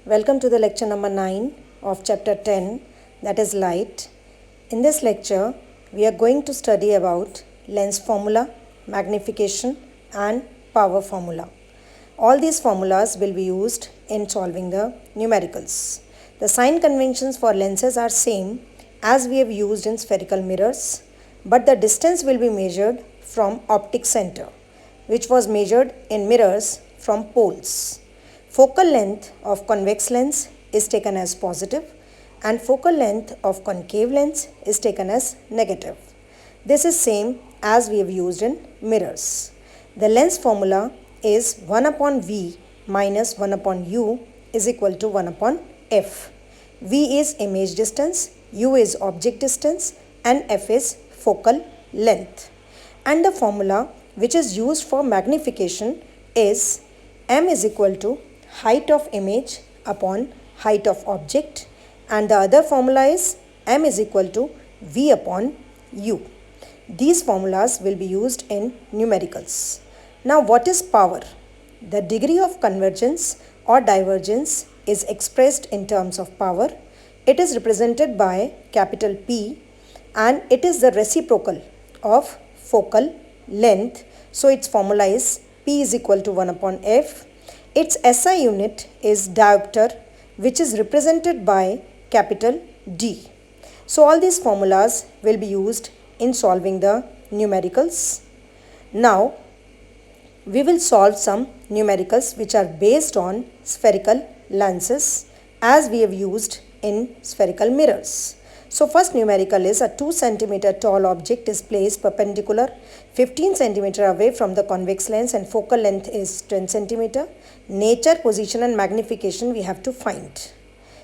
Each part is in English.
Welcome to the lecture number 9 of chapter 10, that is light. In this lecture, we are going to study about lens formula, magnification and power formula. All these formulas will be used in solving the numericals. The sign conventions for lenses are same as we have used in spherical mirrors, but the distance will be measured from optic center, which was measured in mirrors from poles. Focal length of convex lens is taken as positive and focal length of concave lens is taken as negative. This is same as we have used in mirrors. The lens formula is 1 upon V minus 1 upon U is equal to 1 upon F. V is image distance, U is object distance and F is focal length. And the formula which is used for magnification is M is equal to height of image upon height of object, and the other formula is M is equal to V upon U. These formulas will be used in numericals. Now what is power? The degree of convergence or divergence is expressed in terms of power. It is represented by capital P and it is the reciprocal of focal length. So its formula is P is equal to 1 upon F. Its SI unit is diopter, which is represented by capital D. So all these formulas will be used in solving the numericals. Now we will solve some numericals which are based on spherical lenses as we have used in spherical mirrors. So first numerical is a 2 cm tall object is placed perpendicular 15 cm away from the convex lens and focal length is 10 cm. Nature, position and magnification we have to find.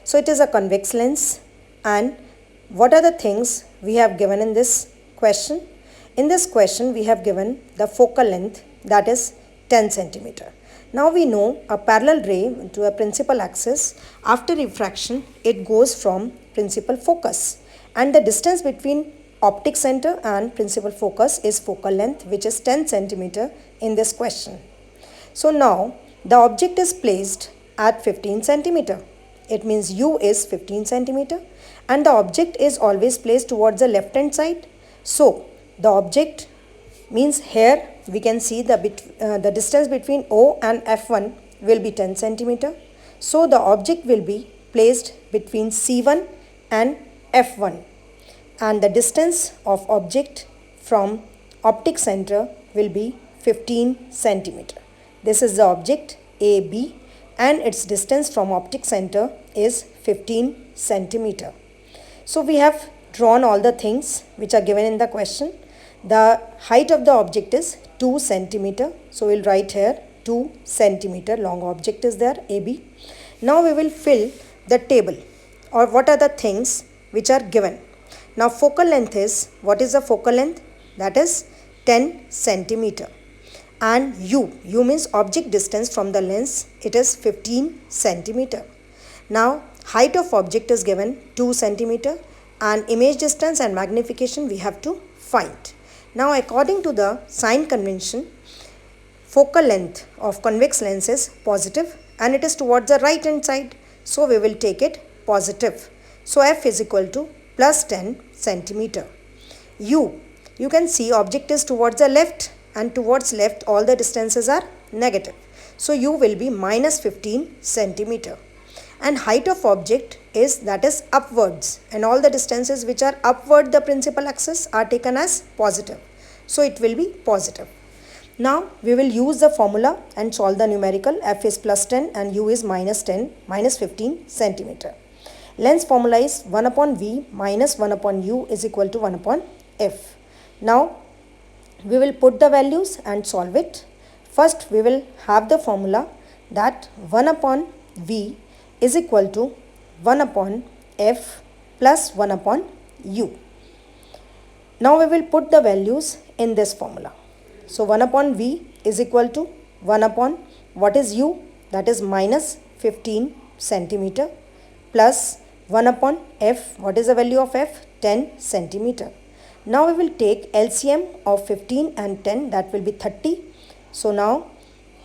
So it is a convex lens, and what are the things we have given in this question? In this question we have given the focal length, that is 10 cm. Now we know a parallel ray to a principal axis, after refraction it goes from principal focus, and the distance between optic center and principal focus is focal length, which is 10 cm in this question. So now the object is placed at 15 cm. It means U is 15 cm and the object is always placed towards the left hand side. So the object means here we can see the distance between O and F1 will be 10 cm. So the object will be placed between C1 and F1, and the distance of object from optic center will be 15 cm. This is the object AB and its distance from optic center is 15 cm. So we have drawn all the things which are given in the question. The height of the object is 2 cm. So we will write here 2 cm long object is there, AB. Now we will fill the table, or what are the things which are given. Now focal length is, what is the focal length? That is 10 cm. And U means object distance from the lens, it is 15 cm. Now height of object is given 2 cm and image distance and magnification we have to find. Now according to the sign convention, focal length of convex lens is positive and it is towards the right hand side. So we will take it positive. So F is equal to plus 10 cm. U, you can see object is towards the left and towards left all the distances are negative. So U will be minus 15 cm. And height of object is, that is upwards, and all the distances which are upward the principal axis are taken as positive. So it will be positive. Now we will use the formula and solve the numerical. F is plus 10 and U is minus 15 cm. Lens formula is 1 upon V minus 1 upon U is equal to 1 upon F. Now we will put the values and solve it. First we will have the formula that 1 upon V is equal to 1 upon F plus 1 upon U. Now we will put the values in this formula. So 1 upon V is equal to 1 upon, what is U? That is minus 15 cm plus 1 upon F. What is the value of F? 10 cm. Now we will take LCM of 15 and 10, that will be 30. So now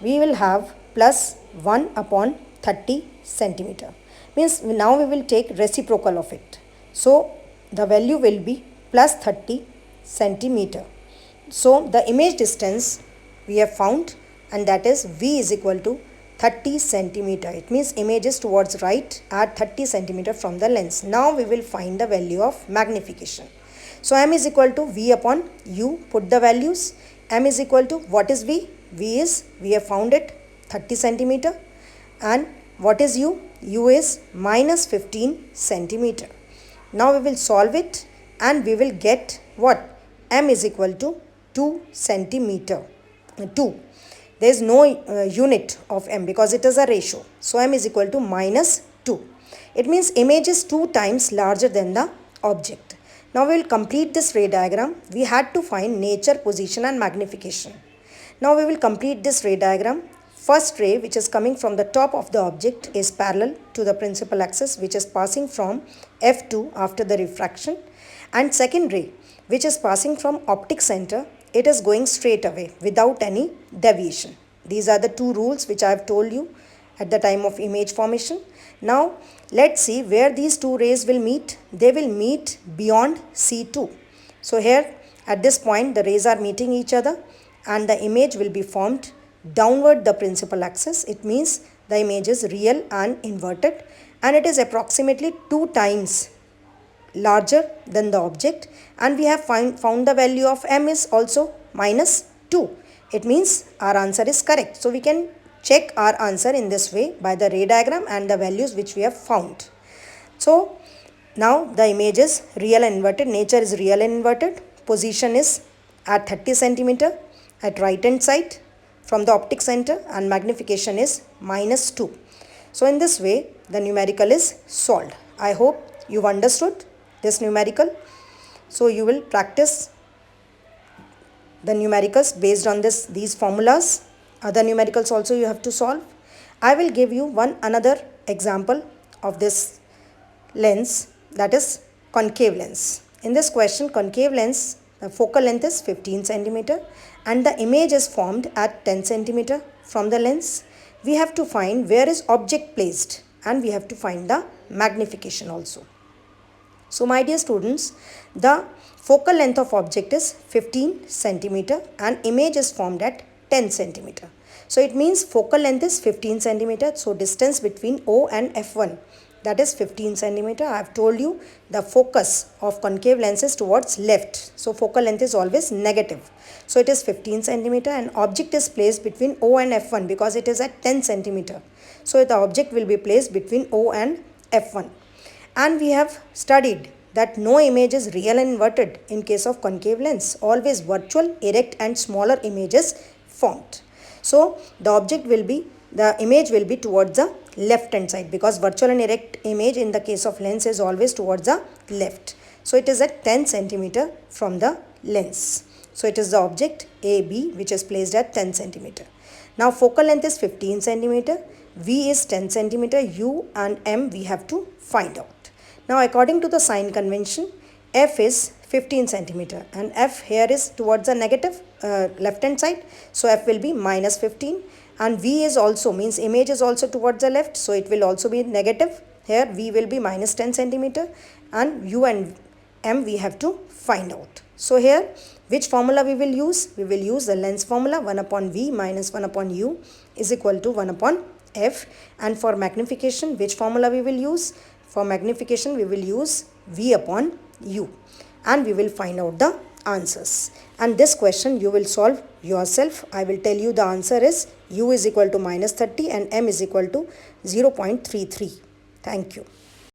we will have plus 1 upon 30 centimeter. Means now we will take reciprocal of it. So the value will be plus 30 centimeter. So the image distance we have found, and that is V is equal to 30 centimeter. It means image is towards right at 30 centimeter from the lens. Now we will find the value of magnification. So m is equal to V upon U. Put the values. M is equal to, what is V? V is, we have found it, 30 centimeter. And what is U? U is minus 15 centimeter. Now we will solve it and we will get what? M is equal to 2 centimeter. 2. There is no unit of M because it is a ratio. So M is equal to minus 2. It means image is 2 times larger than the object. Now we will complete this ray diagram. We had to find nature, position and magnification. Now we will complete this ray diagram. First ray, which is coming from the top of the object, is parallel to the principal axis, which is passing from F2 after the refraction. And second ray, which is passing from optic center, it is going straight away without any deviation. These are the two rules which I have told you at the time of image formation. Now let's see where these two rays will meet. They will meet beyond C2. So here at this point the rays are meeting each other and the image will be formed downward the principal axis. It means the image is real and inverted, and it is approximately 2 times larger than the object, and we have found the value of M is also minus 2. It means our answer is correct. So we can check our answer in this way by the ray diagram and the values which we have found. So now the image is real and inverted, nature is real and inverted, position is at 30 centimeter at right hand side from the optic center, and magnification is minus 2. So in this way the numerical is solved. I hope you've understood this numerical. So you will practice the numericals based on these formulas. Other numericals also you have to solve. I will give you another example of this lens, that is concave lens. In this question, concave lens, the focal length is 15 centimeter and the image is formed at 10 centimeter from the lens. We have to find where is object placed and we have to find the magnification also. So my dear students, the focal length of object is 15 centimeter and image is formed at 10 centimeter. So it means focal length is 15 centimeter. So distance between O and F1, that is 15 centimeter. I have told you the focus of concave lens is towards left. So focal length is always negative. So it is 15 centimeter and object is placed between O and F1 because it is at 10 centimeter. So the object will be placed between O and F1. And we have studied that no image is real and inverted in case of concave lens. Always virtual, erect and smaller images formed. So the image will be towards the left hand side because virtual and erect image in the case of lens is always towards the left. So it is at 10 centimeter from the lens. So it is the object AB which is placed at 10 centimeter. Now focal length is 15 centimeter, V is 10 centimeter, U and M we have to find out. Now according to the sign convention, F is 15 centimeter and F here is towards the negative left hand side. So F will be minus 15 and V is also, means image is also towards the left. So it will also be negative. Here V will be minus 10 centimeter and U and M we have to find out. So here which formula we will use? We will use the lens formula, 1 upon V minus 1 upon U is equal to 1 upon F. And for magnification, which formula we will use? For magnification we will use V upon U and we will find out the answers. And this question you will solve yourself. I will tell you the answer is U is equal to minus 30 and M is equal to 0.33. Thank you.